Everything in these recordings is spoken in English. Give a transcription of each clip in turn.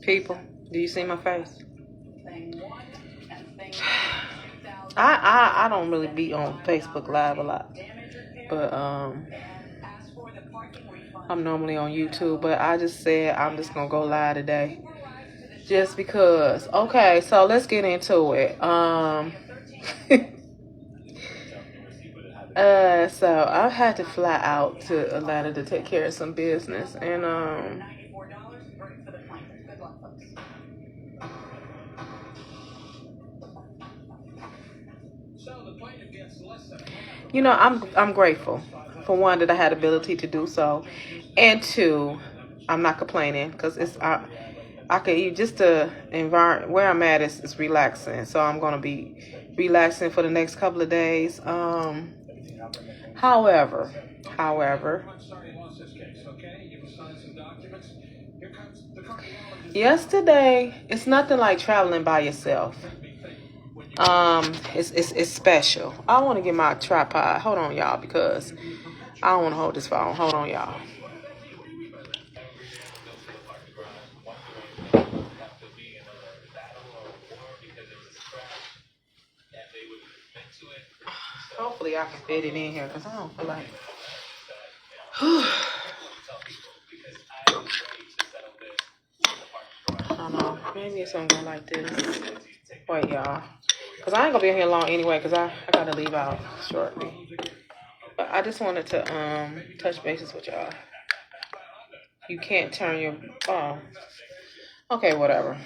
People, do you see my face? I don't really be on Facebook Live a lot, but I'm normally on YouTube. But I just said I'm just gonna go live today, just because. Okay, so let's get into it. So I had to fly out to Atlanta to take care of some business, and I'm grateful for one that I had ability to do so, and two, I'm not complaining because I could eat just the environment where I'm at is relaxing, so I'm gonna be relaxing for the next couple of days. However, however, yesterday it's nothing like traveling by yourself. It's special. I want to get my tripod. Hold on, y'all, because I don't want to hold this phone. Hold on, y'all. Hopefully, I can fit it in here because I don't feel like. I don't know. Maybe it's gonna go like this. Wait, y'all. Because I ain't gonna be here long anyway. Because I gotta leave out shortly. But I just wanted to touch bases with y'all. You can't turn your okay, whatever.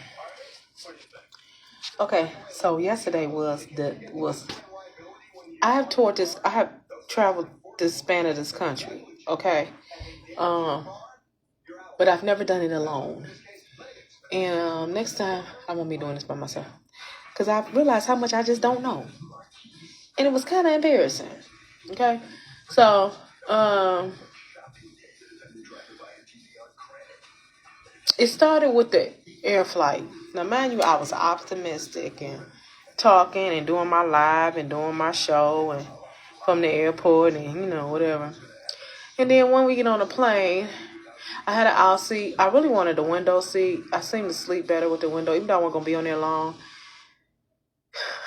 Okay, so yesterday was I have traveled this span of this country. Okay, but I've never done it alone. And next time I won't be doing this by myself because I realized how much I just don't know, and it was kind of embarrassing. Okay, so it started with the air flight. Now, mind you, I was optimistic and talking and doing my live and doing my show and from the airport and whatever. And then when we get on the plane, I had an aisle seat. I really wanted the window seat. I seem to sleep better with the window, even though I wasn't gonna be on there long.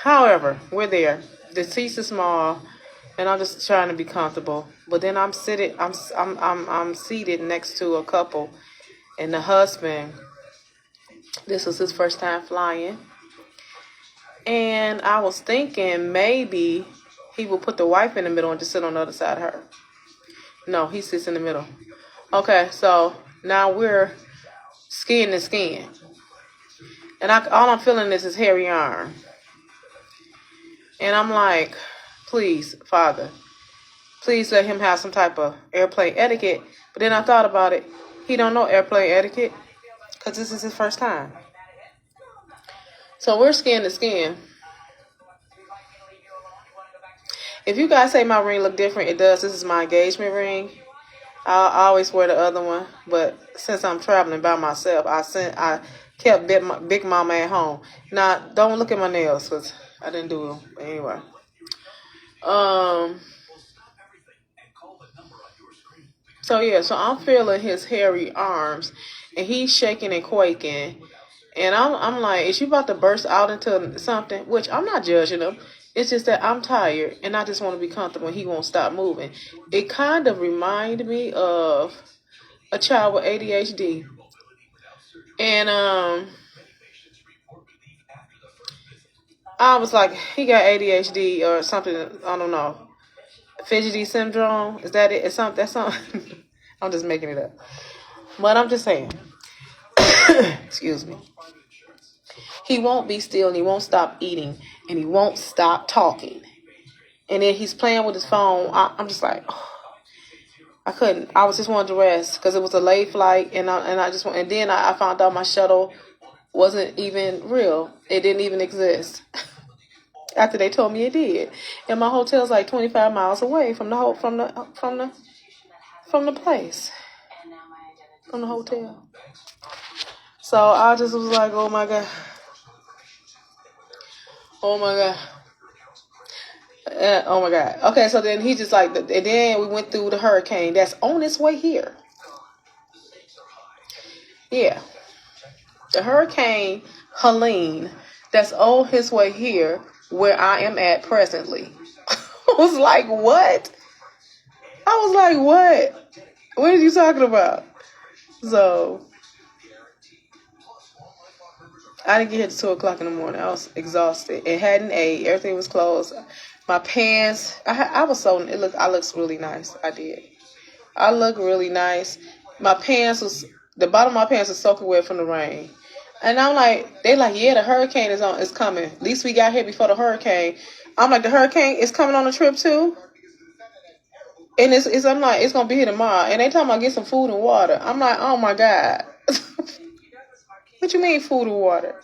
However, we're there. The seats are small, and I'm just trying to be comfortable. But then I'm seated next to a couple, and the husband. This was his first time flying, and I was thinking maybe he would put the wife in the middle and just sit on the other side of her. No, he sits in the middle. Okay, so now we're skin to skin. And all I'm feeling is his hairy arm. And I'm like, please, Father, please let him have some type of airplane etiquette. But then I thought about it. He don't know airplane etiquette because this is his first time. So we're skin to skin. If you guys say my ring look different, it does. This is my engagement ring. I always wear the other one, but since I'm traveling by myself, I kept Big Mama at home. Now, don't look at my nails because I didn't do them anyway. So I'm feeling his hairy arms, and he's shaking and quaking, and I'm like, is you about to burst out into something? Which I'm not judging him. It's just that I'm tired and I just want to be comfortable and he won't stop moving. It kind of reminded me of a child with ADHD. And I was like, he got ADHD or something, I don't know. Fidgety syndrome. Is that it? It's something that's something. I'm just making it up. But I'm just saying. Excuse me. He won't be still and he won't stop eating and he won't stop talking. And then he's playing with his phone. I'm just like, oh, I couldn't. I was just wanted to rest because it was a late flight, and then I found out my shuttle wasn't even real. It didn't even exist. After they told me it did, and my hotel's like 25 miles away from the place, from the hotel. So I just was like, oh my god. Oh my god. Oh my god. Okay, so then he just like, and then we went through the hurricane that's on its way here. Yeah. The Hurricane Helene that's on his way here where I am at presently. I was like, what? I was like, what? What are you talking about? So I didn't get here till 2 o'clock in the morning. I was exhausted. It hadn't ate. Everything was closed. My pants. I was so. I looked really nice. I did. I look really nice. My pants was. The bottom of my pants was soaking wet from the rain. And I'm like, they like, yeah, the hurricane is coming. At least we got here before the hurricane. I'm like, the hurricane is coming on the trip too. And I'm like, it's gonna be here tomorrow. And they talking about get some food and water. I'm like, oh my God. What you mean food and water?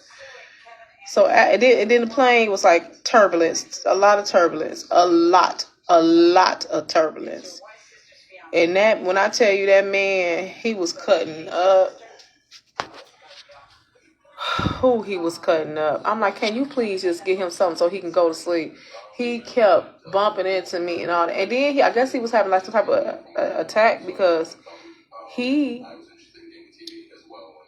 So and then the plane was like turbulence, a lot of turbulence, a lot of turbulence. And that, when I tell you that man, he was cutting up. Who he was cutting up. I'm like, can you please just get him something so he can go to sleep? He kept bumping into me and all that. And then I guess he was having like some type of attack because he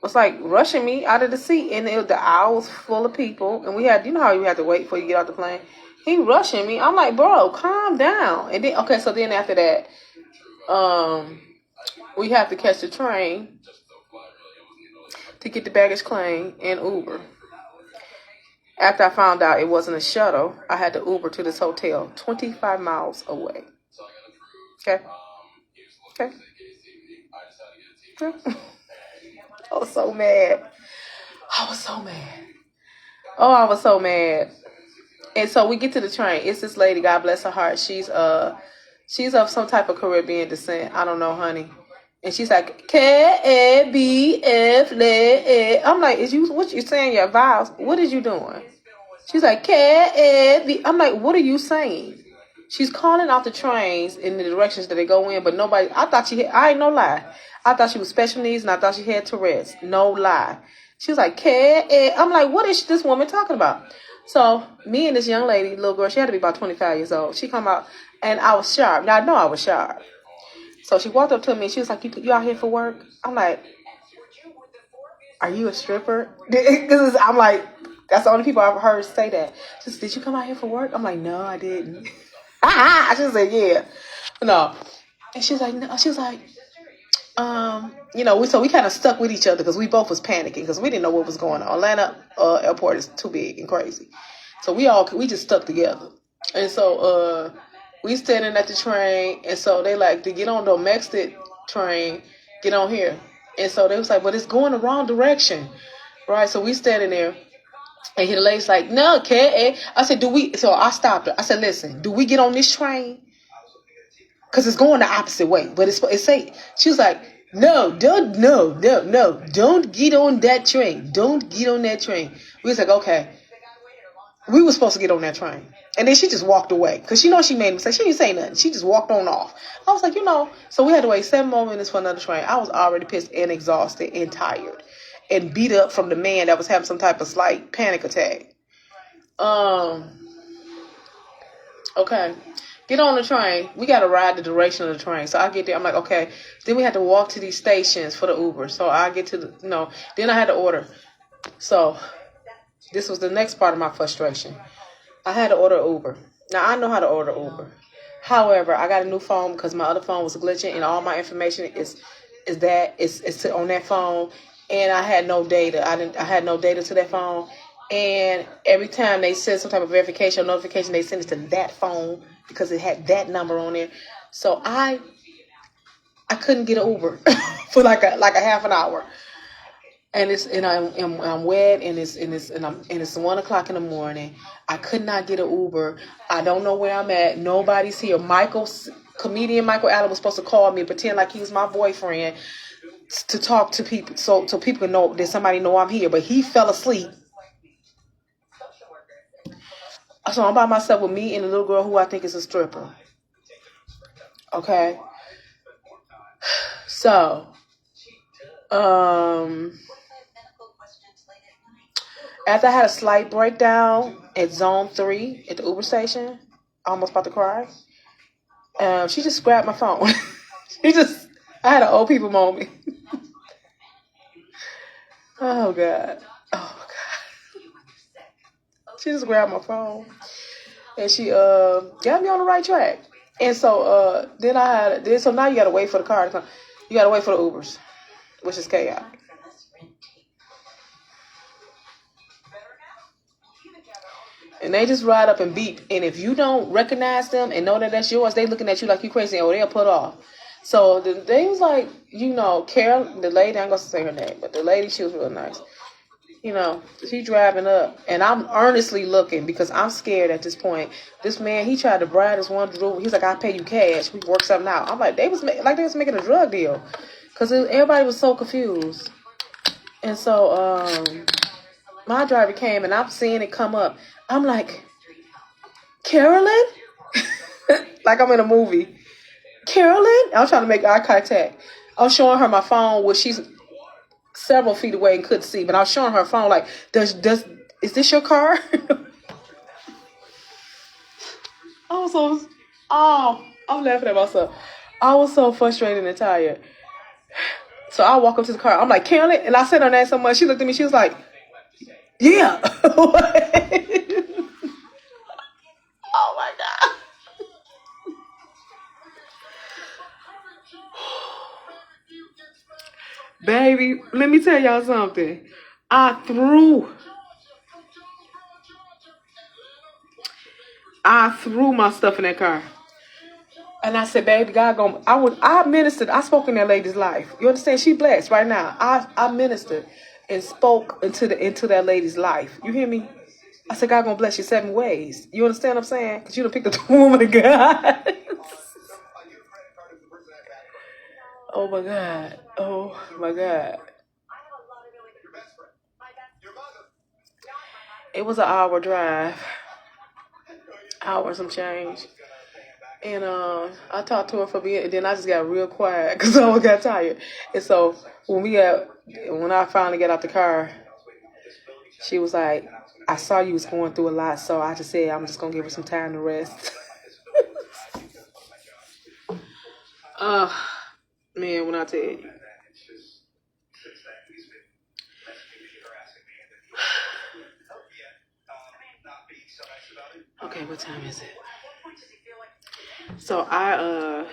was like rushing me out of the seat, and the aisle was full of people, and we had, you know how you have to wait before you get out the plane. He rushing me. I'm like, bro, calm down. And then so then after that, we have to catch the train to get the baggage claim and Uber. After I found out it wasn't a shuttle, I had to Uber to this hotel 25 miles away. Okay. I was so mad. I was so mad. Oh, I was so mad. And so we get to the train. It's this lady, God bless her heart. She's of some type of Caribbean descent. I don't know, honey. And she's like, K-A-B-F. I'm like, what you saying your vowels? What is you doing? She's like, K-A-B. I'm like, what are you saying? She's calling out the trains in the directions that they go in, but nobody, I ain't no lie. I thought she was special needs, and I thought she had Tourette's. No lie. She was like, K-A. I'm like, what is this woman talking about? So me and this young lady, little girl, she had to be about 25 years old. She come out, and I was sharp. Now I know I was sharp. So she walked up to me. She was like, you out here for work? I'm like, are you a stripper? Because I'm like, that's the only people I've heard say that. She said, did you come out here for work? I'm like, no, I didn't. I should say, yeah. No. And she was like, no. She was like, so we kind of stuck with each other because we both was panicking because we didn't know what was going on. Atlanta airport is too big and crazy. So we just stuck together. And so we standing at the train, and so they like, to get on the Mexican train, get on here. And so they was like, but it's going the wrong direction. Right? So we standing there, and the lady's like, no, okay. I said, so I stopped her. I said, listen, do we get on this train? Because it's going the opposite way. But it's say, she was like, no, don't get on that train. Don't get on that train. We was like, okay. We were supposed to get on that train. And then she just walked away. Because she made a mistake. She didn't say nothing. She just walked on off. I was like, so we had to wait 7 more minutes for another train. I was already pissed and exhausted and tired. And beat up from the man that was having some type of slight panic attack. Okay. Get on the train. We got to ride the duration of the train. So I get there. I'm like, okay. Then we had to walk to these stations for the Uber. So I get to then I had to order. So this was the next part of my frustration. I had to order Uber. Now, I know how to order Uber. However, I got a new phone because my other phone was glitching, and all my information is on that phone, and I had no data. I had no data to that phone, and every time they send some type of verification or notification, they send it to that phone because it had that number on it. So I couldn't get an Uber for like a half an hour. And I'm wet, and it's 1 o'clock in the morning. I could not get an Uber. I don't know where I'm at. Nobody's here. Comedian Michael Allen was supposed to call me and pretend like he was my boyfriend to talk to people, so people know that somebody know I'm here. But he fell asleep. So I'm by myself with me and a little girl who I think is a stripper. Okay. So, after I had a slight breakdown at Zone 3 at the Uber station, almost about to cry, she just grabbed my phone. I had an old people moment. Oh God. Oh God. She just grabbed my phone and she got me on the right track. And so then so now you gotta wait for the car to come. You gotta wait for the Ubers, which is chaos. And they just ride up and beep. And if you don't recognize them and know that that's yours, they looking at you like you crazy or they'll put off. So the things like, Carol, the lady, I ain't gonna say her name, but the lady, she was real nice. She driving up and I'm earnestly looking because I'm scared at this point. This man, he tried to bribe this one dude. He's like, I'll pay you cash. We work something out. I'm like, they was making a drug deal because everybody was so confused. And so my driver came and I'm seeing it come up. I'm like, Carolyn? Like I'm in a movie. Carolyn? I'm trying to make eye contact. I was showing her my phone, which she's several feet away and couldn't see, but I was showing her phone like, is this your car? I'm laughing at myself. I was so frustrated and tired. So I walk up to the car. I'm like, Carolyn? And I said her name so much. She looked at me. She was like, yeah. Oh my God. Baby, let me tell y'all something. I threw my stuff in that car. And I said, baby, God I ministered. I spoke in that lady's life. You understand? She blessed right now. I ministered and spoke into that lady's life. You hear me? I said, God gonna bless you 7 ways. You understand what I'm saying? Because you done picked up the woman of God. Oh my God. Oh my God. It was an hour drive. Hour and some change. And I talked to her for a bit, and then I just got real quiet because I got tired. And so when I finally got out the car, she was like, I saw you was going through a lot, so I just said I'm just gonna give her some time to rest. Man, when I tell you. Okay, what time is it? So I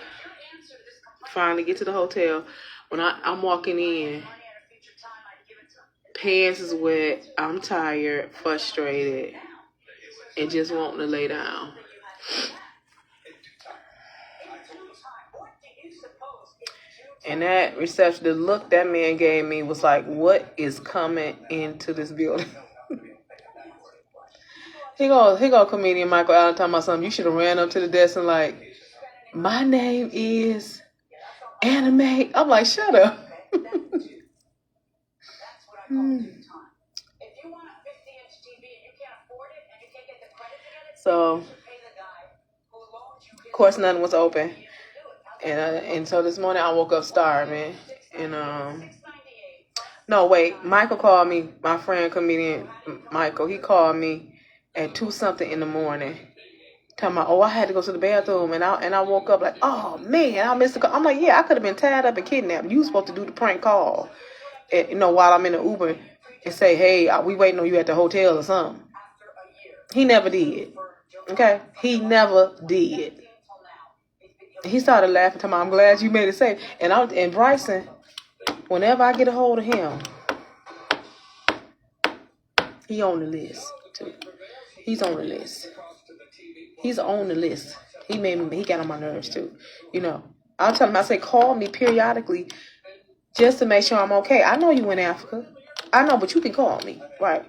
finally get to the hotel. When I'm walking in, pants is wet, I'm tired, frustrated, and just wanting to lay down. And that reception, the look that man gave me was like, what is coming into this building? He go comedian Michael Allen talking about something. You should have ran up to the desk and like, my name is Anime. I'm like, shut up. So, of course, nothing was open. And so this morning I woke up starving. And no, wait, Michael called me, my friend comedian Michael, he called me at 2-something in the morning. Talking about, I had to go to the bathroom, and I woke up like, oh man, I missed the call. I'm like, yeah, I could have been tied up and kidnapped. You were supposed to do the prank call, while I'm in the Uber, and say, hey, we waiting on you at the hotel or something. He never did. Okay, he never did. He started laughing. Talking about, I'm glad you made it safe. And Bryson, whenever I get a hold of him, he on the list too. He's on the list. He's on the list. He got on my nerves too. I'll tell him, I say, call me periodically just to make sure I'm okay. I know you in Africa. I know, but you can call me. Right.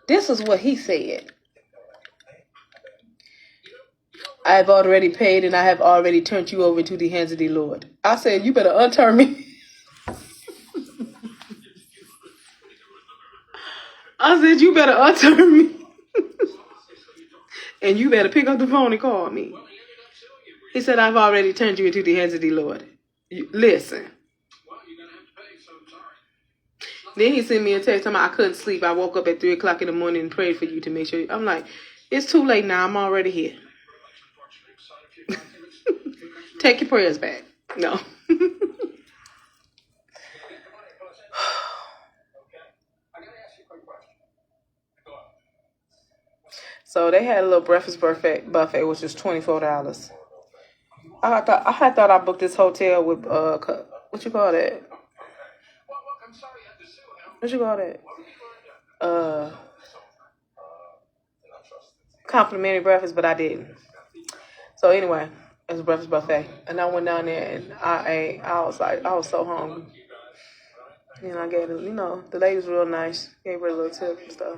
This is what he said. I have already paid and I have already turned you over to the hands of the Lord. I said, you better unturn me. I said, you better unturn me. And you better pick up the phone and call me. He said, I've already turned you into the hands of the Lord. Listen. Then he sent me a text telling me I couldn't sleep. I woke up at 3 o'clock in the morning and prayed for you to make sure. I'm like, it's too late now. I'm already here. Take your prayers back. No. So they had a little breakfast buffet, which was $24. I had thought I booked this hotel with what you call that? What you call that? Complimentary breakfast, but I didn't. So anyway, it was a breakfast buffet, and I went down there and I ate. I was so hungry. And I gave her, the lady was real nice. Gave her a little tip and stuff.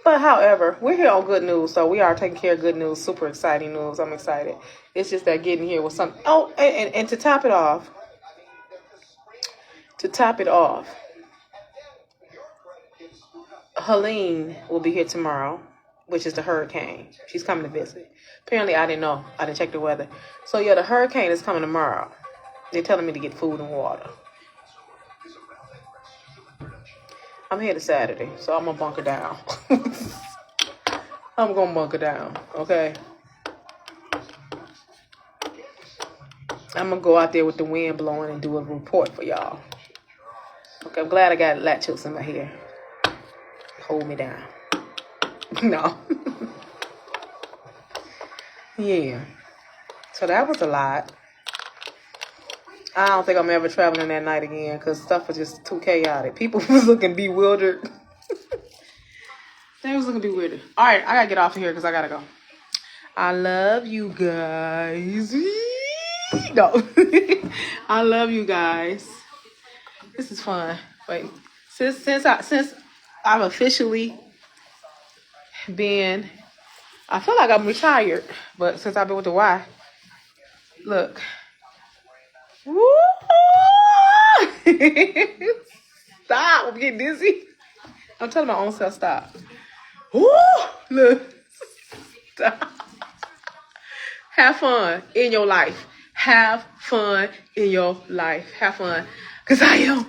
But however, we're here on good news, so we are taking care of good news, super exciting news. I'm excited. It's just that getting here was something. Oh, and to top it off, Helene will be here tomorrow, which is the hurricane. She's coming to visit. Apparently, I didn't know. I didn't check the weather. So yeah, the hurricane is coming tomorrow. They're telling me to get food and water. I'm here to Saturday, so I'm gonna bunker down. I'm gonna bunker down, okay? I'm gonna go out there with the wind blowing and do a report for y'all. Okay, I'm glad I got latchos in my hair. Hold me down. No. Yeah. So that was a lot. I don't think I'm ever traveling that night again because stuff was just too chaotic. People was looking bewildered. They was looking bewildered. All right, I gotta get off of here because I gotta go. I love you guys. No. I love you guys. This is fun. Wait, since I've officially been, I feel like I'm retired, but since I've been with the Y, look. Woo! Stop! I'm getting dizzy. I'm telling my own self stop. Woo! Look. Stop. Have fun in your life. Have fun in your life. Have fun. Because I am.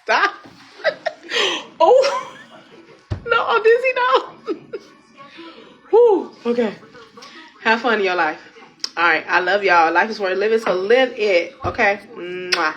Stop. Oh. No, I'm dizzy now. Woo. Okay. Have fun in your life. All right. I love y'all. Life is worth living, so live it. Okay? Mwah.